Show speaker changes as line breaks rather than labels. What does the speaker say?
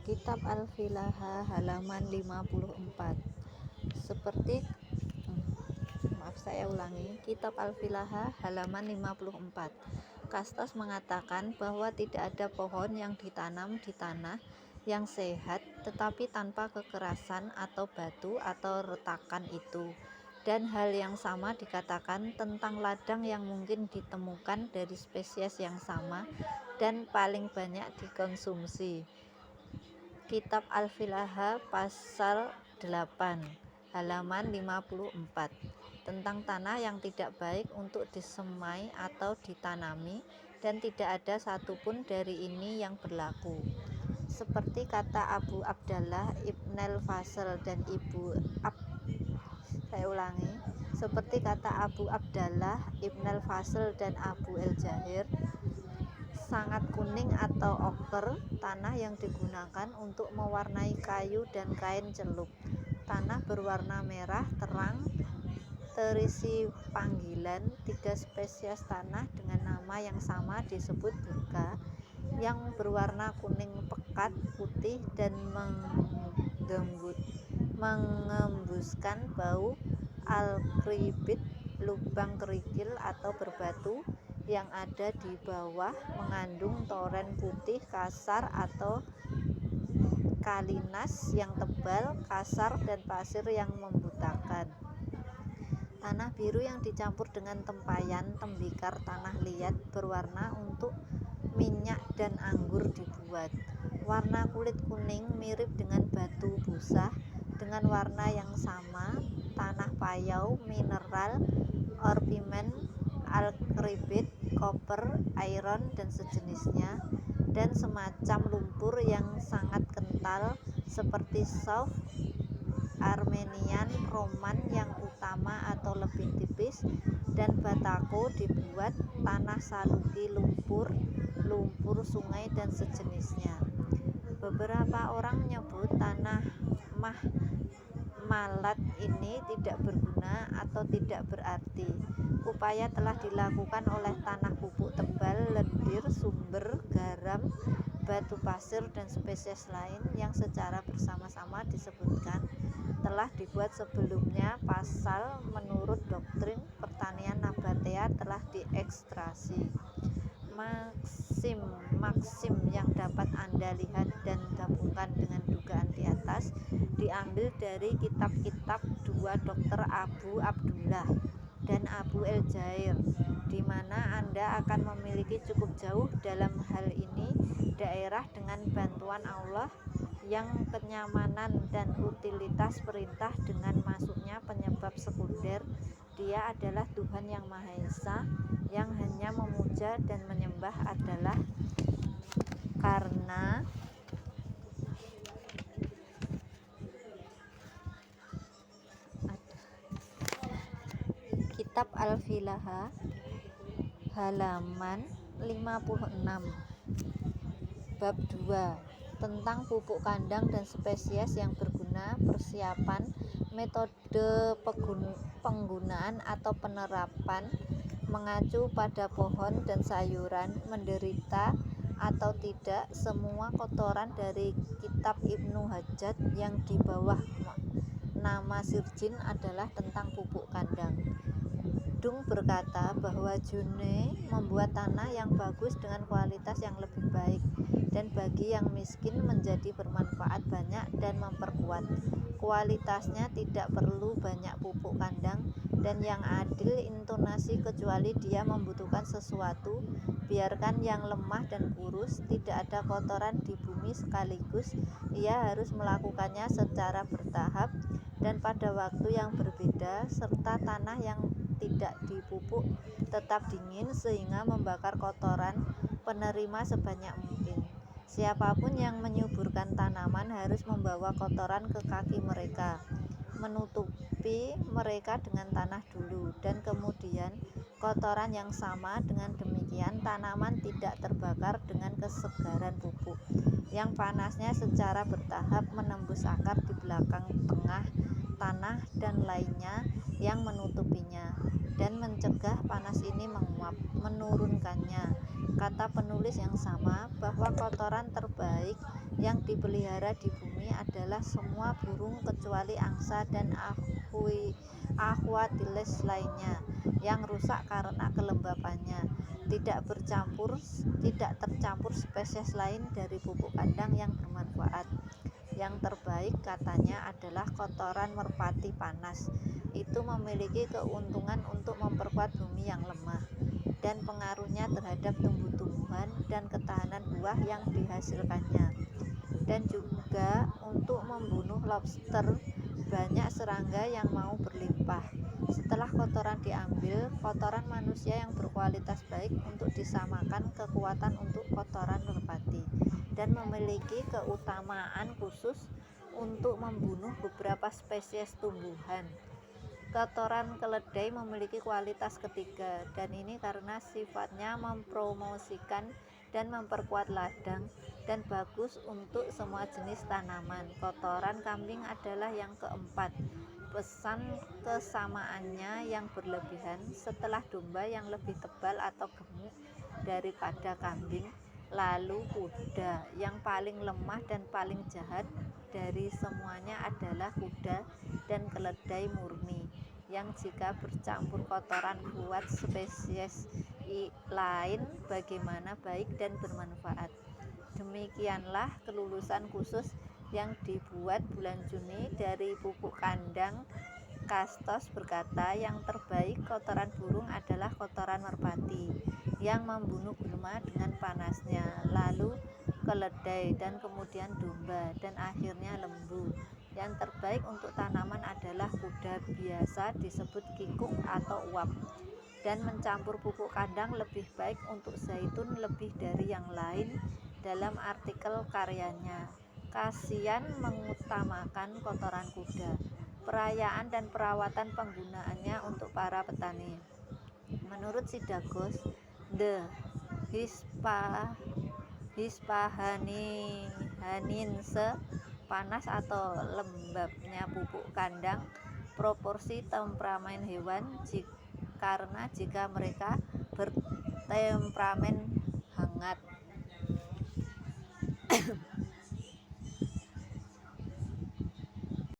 Kitab Al-Filaha halaman 54. Seperti Kitab Al-Filaha halaman 54. Kastos mengatakan bahwa tidak ada pohon yang ditanam di tanah yang sehat tetapi tanpa kekerasan atau batu atau retakan itu. Dan hal yang sama dikatakan tentang ladang yang mungkin ditemukan dari spesies yang sama dan paling banyak dikonsumsi. Kitab Al-Filaha pasal 8 halaman 54 tentang tanah yang tidak baik untuk disemai atau ditanami, dan tidak ada satupun dari ini yang berlaku. Seperti kata Abu Abdallah Ibnul Fasl dan seperti kata Abu Abdallah Ibnul Fasl dan Abu El-Jahir, sangat kuning atau oker, tanah yang digunakan untuk mewarnai kayu dan kain celup. Tanah berwarna merah terang, terisi panggilan. 3 spesies tanah dengan nama yang sama disebut burka, yang berwarna kuning pekat, putih, dan mengembuskan bau. Al-kribit, lubang kerikil atau berbatu yang ada di bawah, mengandung toren putih kasar atau kalinas yang tebal, kasar, dan pasir yang membutakan. Tanah biru yang dicampur dengan tempayan tembikar tanah liat berwarna untuk minyak dan anggur dibuat. Warna kulit kuning mirip dengan batu busah dengan warna yang sama. Tanah payau, mineral, orpimen, al-kribit, koper, iron, dan sejenisnya, dan semacam lumpur yang sangat kental seperti soft Armenian Roman yang utama atau lebih tipis, dan batako dibuat. Tanah saluki, lumpur sungai, dan sejenisnya. Beberapa orang menyebut tanah malat ini tidak berguna atau tidak berarti. Upaya telah dilakukan oleh tanah pupuk tebal, lendir, sumber, garam, batu pasir, dan spesies lain yang secara bersama-sama disebutkan telah dibuat sebelumnya. Pasal menurut doktrin pertanian nabatea telah diekstrasi. Maksim yang dapat Anda lihat dan gabungkan dengan dugaan di atas diambil dari kitab-kitab 2 Dr. Abu Abdullah dan Abu El-Jahir, di mana Anda akan memiliki cukup jauh dalam hal ini daerah dengan bantuan Allah yang kenyamanan dan utilitas perintah dengan masuknya penyebab sekunder. Dia adalah Tuhan yang Maha Esa, yang hanya memuja dan menyembah adalah karena Kitab Al-Filaha halaman 56. Bab 2 tentang pupuk kandang dan spesies yang berguna, persiapan, metode penggunaan atau penerapan, mengacu pada pohon dan sayuran, menderita atau tidak. Semua kotoran dari kitab Ibnu Hajjaj yang di bawah nama Sirjin adalah tentang pupuk kandang. Dung berkata bahwa June membuat tanah yang bagus dengan kualitas yang lebih baik, dan bagi yang miskin menjadi bermanfaat banyak dan memperkuat. Kualitasnya tidak perlu banyak pupuk kandang, dan yang adil intonasi kecuali dia membutuhkan sesuatu. Biarkan yang lemah dan kurus, tidak ada kotoran di bumi sekaligus. Ia harus melakukannya secara bertahap dan pada waktu yang berbeda, serta tanah yang tidak dipupuk tetap dingin sehingga membakar kotoran penerima sebanyak mungkin. Siapapun yang menyuburkan tanaman harus membawa kotoran ke kaki mereka, menutupi mereka dengan tanah dulu, dan kemudian kotoran yang sama. Dengan demikian tanaman tidak terbakar dengan kesegaran pupuk yang panasnya secara bertahap menembus akar di belakang tengah tanah dan lainnya yang menutupinya. dan mencegah panas ini menguap, menurunkannya. Kata penulis yang sama bahwa kotoran terbaik yang dipelihara di bumi adalah semua burung kecuali angsa dan aquatiles lainnya yang rusak karena kelembapannya. Tidak tercampur spesies lain dari pupuk kandang yang bermanfaat. Yang terbaik katanya adalah kotoran merpati panas. Itu memiliki keuntungan untuk memperkuat bumi yang lemah dan pengaruhnya terhadap tumbuh-tumbuhan dan ketahanan buah yang dihasilkannya, dan juga untuk membunuh lobster. Banyak serangga yang mau berlimpah. Setelah kotoran diambil, kotoran manusia yang berkualitas baik untuk disamakan kekuatan untuk kotoran merpati dan memiliki keutamaan khusus untuk membunuh beberapa spesies tumbuhan. Kotoran keledai memiliki kualitas ketiga, dan ini karena sifatnya mempromosikan dan memperkuat ladang dan bagus untuk semua jenis tanaman. Kotoran kambing adalah yang keempat. Pesan kesamaannya yang berlebihan setelah domba yang lebih tebal atau gemuk daripada kambing. Lalu kuda yang paling lemah dan paling jahat dari semuanya adalah kuda dan keledai murni, yang jika bercampur kotoran buat spesies lain bagaimana baik dan bermanfaat. Demikianlah kelulusan khusus yang dibuat bulan Juni dari pupuk kandang. Kastos berkata, yang terbaik kotoran burung adalah kotoran merpati yang membunuh gulma dengan panasnya, lalu keledai, dan kemudian domba, dan akhirnya lembu. Yang terbaik untuk tanaman adalah kuda, biasa disebut kikuk atau uap, dan mencampur pupuk kandang lebih baik untuk zaitun lebih dari yang lain. Dalam artikel karyanya, Kasian mengutamakan kotoran kuda, perayaan dan perawatan penggunaannya untuk para petani. Menurut Sidagos, The Hispahaninense, panas atau lembabnya pupuk kandang proporsi temperamen hewan, karena jika mereka bertemperamen hangat